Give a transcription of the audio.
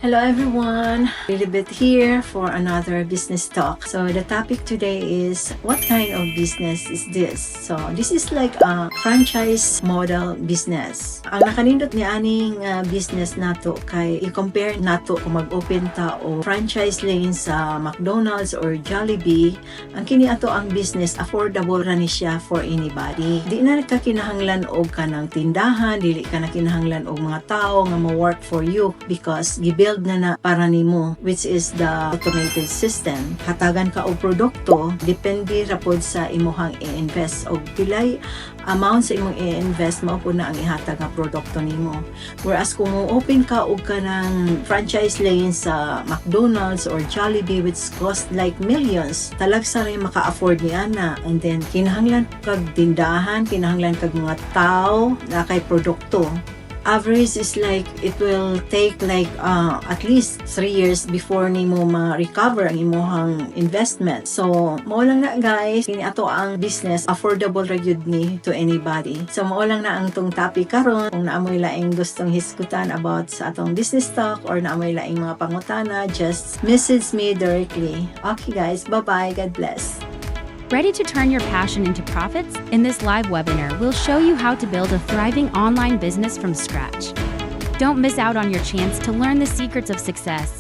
Hello everyone, Lilibet here for another business talk. So the topic today is what kind of business is this? So this is like a franchise model business. Ang nakanindot ni aning business nato kay i-compare nato kung mag-open ta o franchise lane sa McDonald's or Jollibee. Ang kini ato ang business affordable ra ni siya for anybody. Di na ka kinahanglan og kanang tindahan, dili ka na kinahanglan og mga tao nga mo-work for you because gibuild na para nimo, which is the automated system. Hatagan ka og produkto, depende ra pod sa imuhang i-invest og pilay amount sa imong i-invest mao po na ang ihatag nga produkto nimo. Whereas kung open ka og kanang franchise lane sa McDonald's or Jollibee which cost like millions, talagsa rin maka-afford ni ana. And then kinahanglan kag tindahan, kinahanglan kag mga tao na kay produkto. Average is like it will take like at least 3 years before nimo ma-recover ang imong investment. So mao lang na guys, kini ato ang business affordable ra gyud ni to anybody. So mao lang na ang tong topic karon. Kung naamoy laing gustong hisgutan about sa atong business talk or naamoy laing mga pangutana, just message me directly. Okay guys, bye-bye. God bless. Ready to turn your passion into profits? In this live webinar, we'll show you how to build a thriving online business from scratch. Don't miss out on your chance to learn the secrets of success.